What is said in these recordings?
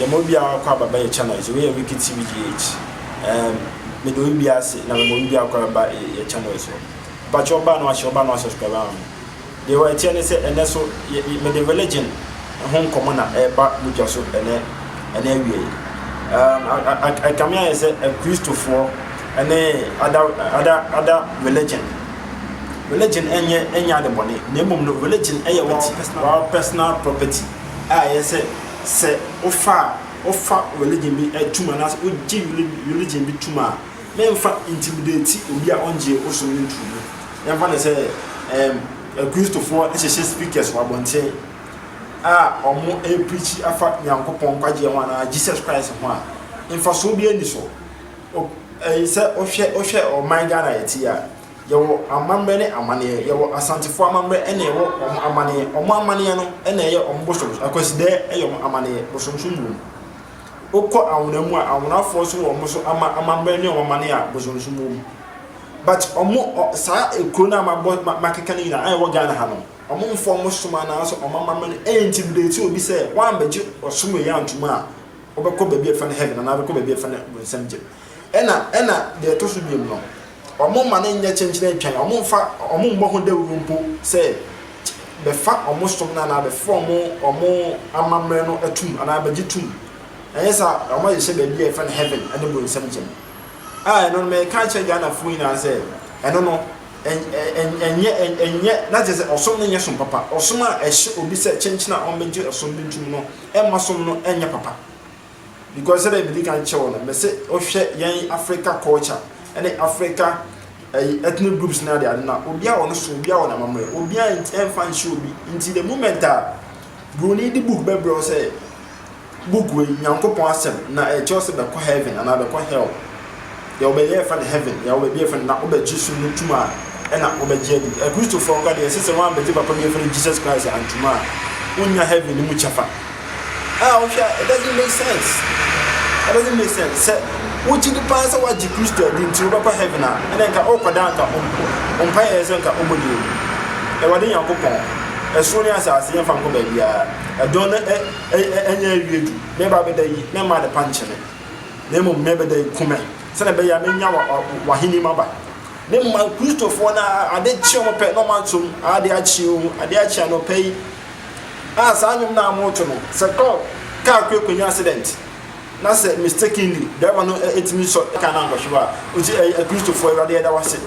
Yamobia kwa baba ye channel is we Wiki TVGH. Me do bia se na me bia kwa baba ye channel so. But your ban was subscribe am. They were telling say and so me the religion home common ba buja so ene wie. I come here say a Christopher and other religion. Religion enya the money. Name no religion what personal property. Yes say offer religion be tuma na o gi religion be tuma. Me mfa intimidate obi a onje osum ntru. Yamfa na say a Christopher speakers wa bonte omo preach afa Nyankopon kwaje ho na Jesus Christ ho a mfa so bi ani so say ohwe o man Ghana yeti a yewo amambe ne amane yewo asantefo amambe ene yewo amane amane no ene ye ombosom akoside eyo amane bosomsum okọ awunamu a awunafo so wo so amambe ne amane a bosomsum but omo sa ekro na makeka ni na ayo Ghana ha no omo mfo mo soma na so amambe intimidate obi say wan beje osomo ya ntuma a obekọ baabi efa ne heaven na obekọ baabi efa ne bonsam ena de to so biem no omo ma na nya chenchene twan omo mbo ho da wumpo say be fa omo som na be fa omo amamre no atum ana be gitum ayesa omo ye se baabi efa ne heaven ene bonsam gem no me ka che Ghana fu ina say eno no enye na je se osom no nye som papa osom a ehye obi se chenchene a ombeje osom bintum no emma som no enye papa because they believe can show them say ohwe yen Africa culture and Africa ethnic groups na there na obi a wono so obi a wona mamre obi a enfan show bi until the moment a broni the book bebro say book we Nyankopon asem na e chose be ko heaven and be ko hell ya obe ye fa heaven ya obe be fa na obe jisu no tuma e na obe je bi a Christopher God dey say one be papa be fa Jesus Christ and tuma unya heaven ni mu chafa it doesn't make sense. It doesn't make sense. Say, what you pass what you Christo did to Papa Heaven and then ka okodanka umpire zenka omodi. E wade Nyankopon. E so ni asase yemfa nko ba bia. E don enya wiedu. Me ba be dai, me ma de panchene. Ne mo me be dai kume. Se na be ya me nya wa hini maba. Ne mo Christopher na ade chi o mo pe no man tum, ade achi no pay. Sanyum na moto no se car kwenya accident na se mistakenly driver no etimi so ka na ngwhwa uti a Christopher Erade da wase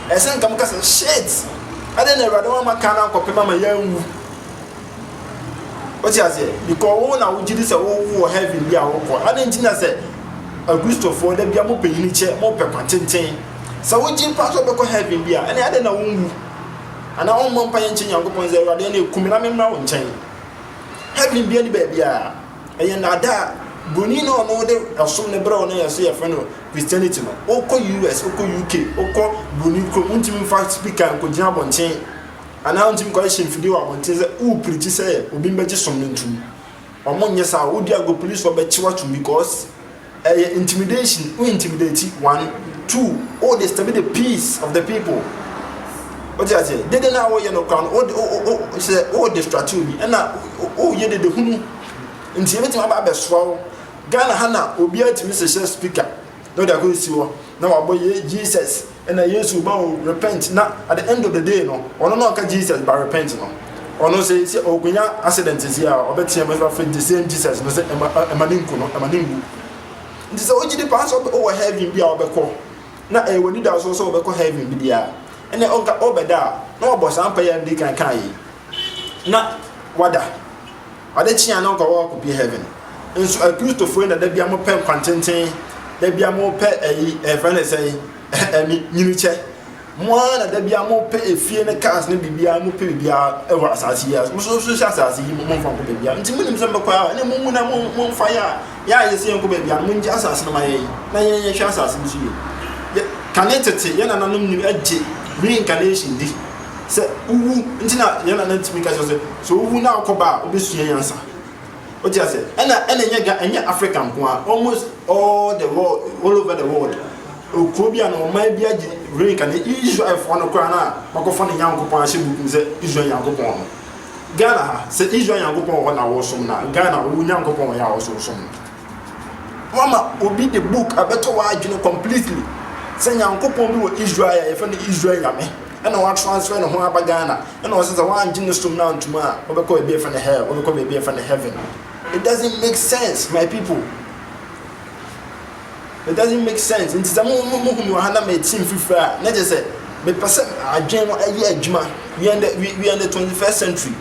esen kam ka se shit ade na Erade wa maka na nkopema ma yanwu oти ase because wo na wujidi se wo heaven bia wo ko ade ntina se a Christopher da bia mo peyini che mo pe kwantenten se wo jin pa so be ko heaven bia ene ade na wonwu ana on mo mpa yenche Nyankopon ze Erade na ekumira memra wo nchen heaven bia ni ba bia eye na da boni no de asom ne bra no yase ye no Christianity no oko US oko UK oko boni ko untimi fact speaker ko gina bonchen ana untimi ko hye mfidi wa bonchen ze u preach say obi mbeje som no ntum omo nye sa odi ago police for be chiwa to because intimidation we intimidate 1 2 all this to be the peace of the people. What you say? They didn't know you know crown. Say distract you. And now you did the hunu. Until everything about best swallow. Ghana Hana obi ati Mr. Speaker. No that go see you. Now boy Jesus and I use to repent. Now at the end of the day no. Ono no ka Jesus by repent no. Ono say ogunya accident is here. Obeti am friend the same Jesus no say emaninku no emaninku. Nti say oji the pass over heaven bia obekọ. Na e woni da so so obekọ heaven bia. Ene onka obeda na obosa ampa ya ndi kan na wada chia na onka wo be heaven nso a Christopher na da bia mo pen kwantenten da bia mo pe friend say nyiniche mo na da bia mo pe efie ne cars ne bibia mo pe bibia e wa asase ya mo so asase yi mo mfa ko bibia nti munim se mbekwa ne mo mu na mo mfa ya yesi enko bibia mo nji asase na maye na ye hwa asase bi so ye kanetete ye na nanom ni agye reincarnation di se uwu ntina yana na ntimi ka so uwu na akoba obesua yansa oti ase enya African kwa almost all over the world okobia no man bia reincarnation Israel for no kwa na makofo ne Nyankopon ahye bukum se Israel Nyankopon Ghana se Israel Yankopon won na wo som na Ghana wo Yankopon ya wo som mama obi the book abeto wa adwene completely se Yankopon bi wo Israel ya fa ne Israel yame and wa transfer no ho aba Ghana and wa say wa adwene som na ntuma obekọ e be fa ne hell obekọ e be fa ne heaven. It doesn't make sense, my people. It doesn't make sense. Nti za mo hana me team fifra na je say me person adwene no aye adwuma. We are in the 21st century.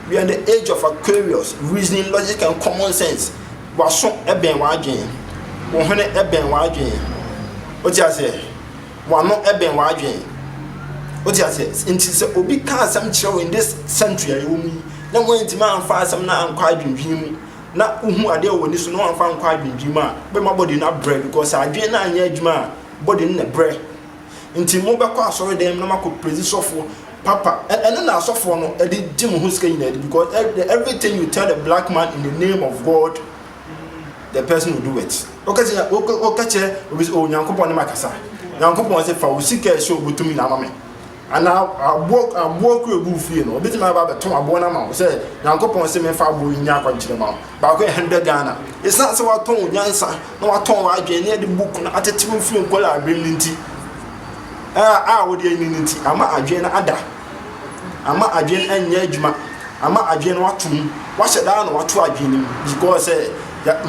We are in the age of Aquarius, reasoning, logic, and common sense. Waso eben wadwen. Wo hene eben wadwen. O ti ase. Wano eben wadwen. O ti ase. Nti se obi ka asam kire in this century ayi omi. Na won nti ma amfa asam na ankwa adwendwen mu. Na uhu ade wo ni so na amfa ankwa adwendwen mu a be ma body na bread because adwen na anya adwuma body na bread. Nti mo be kwa asori dem na makọ praise sofo papa and then na sofo no e dey jim ho ska yin because everything you tell the black man in the name of God, the person will do it. Okay say okay obi o Nyankopon na makasa Nyankopon say fa wo sika e so botumi na mame ana abok ebu fie no obi tima ba beton abo na ma say Nyankopon say me fa abo nya akwankyere ma ba ko 100 Ghana. It's not say wa ton nyansa na wa ton wa adwe na the book na atetem fie nkola abrelinti wo de ninti ama adwen na ada ama adwen anya adwuma ama adwen watum wa hyeda na watu adwen because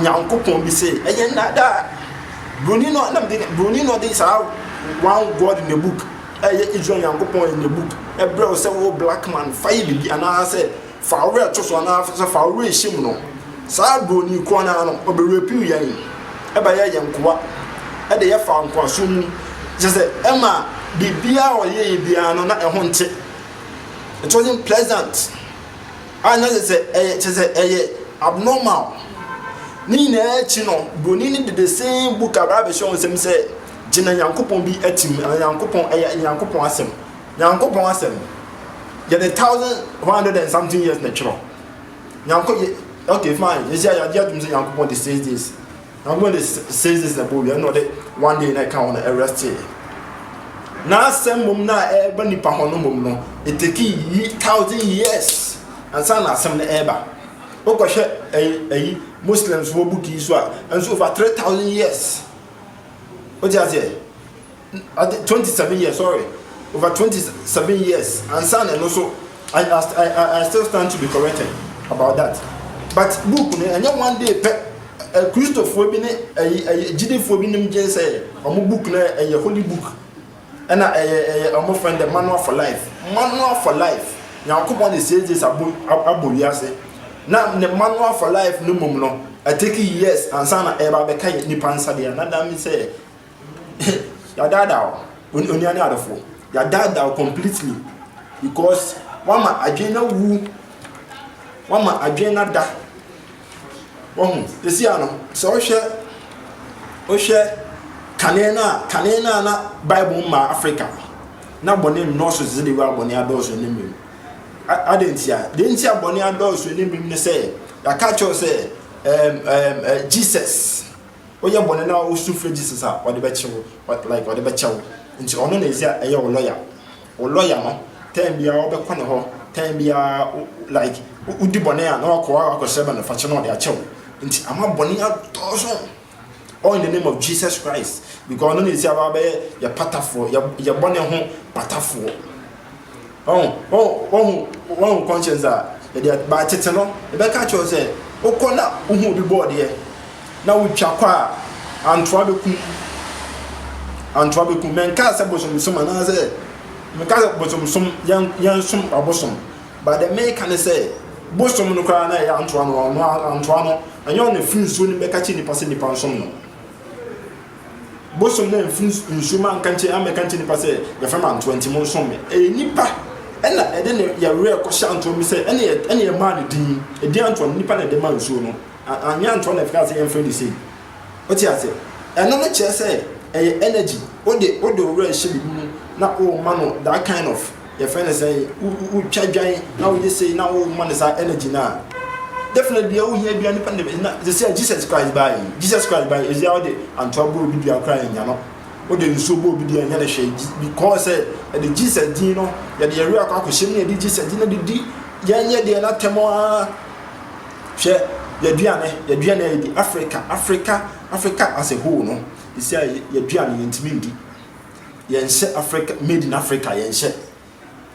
Nyankopon bi say eye na da broni no dey say one God in the book Israel Nyankopon in the book bro say wo black man fire bi ana say fa we to so na fa we him no sa broni ko na no oberepiu yan ba ye nkoa de ye fa nkoa so mu just say Emma bibia o ye bia no na ehonte. It wasn't pleasant. And as I say abnormal. Ni na echi no boni ni the same book about show sem say gina Nyankopon bi atim Nyankopon asem. Nyankopon asem. Ya the 1100 and something years natural. Nyankopon okay fine. You say ya just say Nyankopon dey say this. Nyankopon dey say this na boy. You know that one day na can arrest you. Na asem mum na eba nipa hono mum no it take 1000 years and san asem na eba okohwe Muslims wo book is and so over 3000 years what you say 27 years sorry over 27 years and san and also I still stand to be corrected about that but book no anya one day Christopher bi ne Jidefo bi nim je say omo book na holy book and I'm friend the manual for life. Manual for life. Nyankopon dey say this abo wiase. Na the manual for life no mum no. I take years and sana eba be kai nipa nsa de na da me say ya dada oni ani adofo. Ya dada completely because wama adwena wu wama adwena da. Wohu, esi ano. So o hwe kanena na Bible ma Africa na bone no so zede wa bone adoso enim adentia dentia bone adoso enim ne say ya catch us say Jesus oye bone na o sufre Jesus a o de be chewo like o de be chewo nti ono na ezia eye o lawyer no time bia o be kwane ho time bia like udi bone a na akoseba na fa che no de a chewo nti ama bone adoso all in the name of Jesus Christ because no need say about your patafo your bone ho patafo oh conscience that ba tete no e be catch you say okona uhu bi board here na wo twa kwa antwa beku menka se bosom soma na say menka bosom som yan som abosom but the make can say bosom no kwa na ya antwa no anyo na free so ni be catch ni pass ni pansom no bosom na insuma kanche amekanche ni pass ya fama 20 mon som nipa ena ede ne ya re ko shanto mi say ene e man din edi anto nipa na de man so no anya anto na fika say em friend say o ti ase eno no che say energy o de re she bi na o man that kind of your friend say u twadwan na we say na o man say energy na definitely you hear bi nipa na they say Jesus Christ by is there the anto bo bi bia cry nya no o de nso bo bi de anya na hwe because the Jesus din no ya de re akwa ko hye ne Jesus din na di yɛnyɛ deɛ na tɛmɔ a hwɛ yɛduane di Africa as a whole no isi a yɛduane yɛntimi ndi yɛnhyɛ Africa made in Africa yɛnhyɛ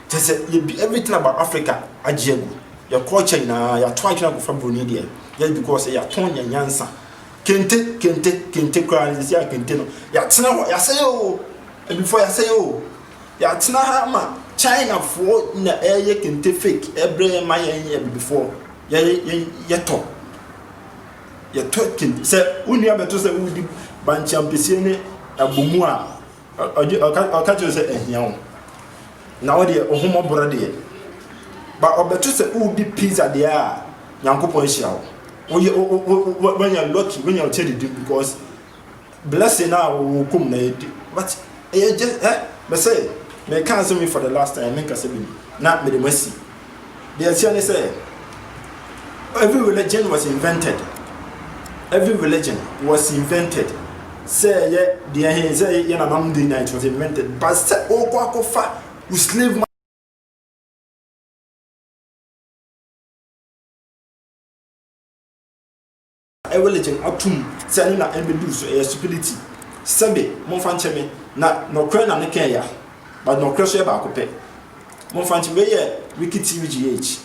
kyɛ everything about Africa agye agu yɛ culture na yɛ to atwena go fa broni deɛ yɛ because yɛ ton yɛ nyansa kente kra ne isi a kente no yɛ tena hɔ yɛ sɛ o before yɛ sɛ o yɛ tena ha ma China for na ɛyɛ kente fake ɛbrɛ ma yɛ before yɛ to kente sɛ uni abeto sɛ udi banchampesi ne abomu a ɔka kyerɛ sɛ ehia wo na wo de ohomɔ boro de ba obeto sɛ udi pizza de a nyankopɔn hyia wo when you lucky when you tell it because blessing now will come na but just but say me can't me for the last time make us be not me the mercy the answer say every religion was invented say yeah the here say yeah na mam day night was invented but say o kwa kofa we slave a religion atum say na embedu so stupidity sebe mo fa ncheme na no kra na ne kan ya but no kra so e ba ko pe mo fa ncheme ye wiki tvgh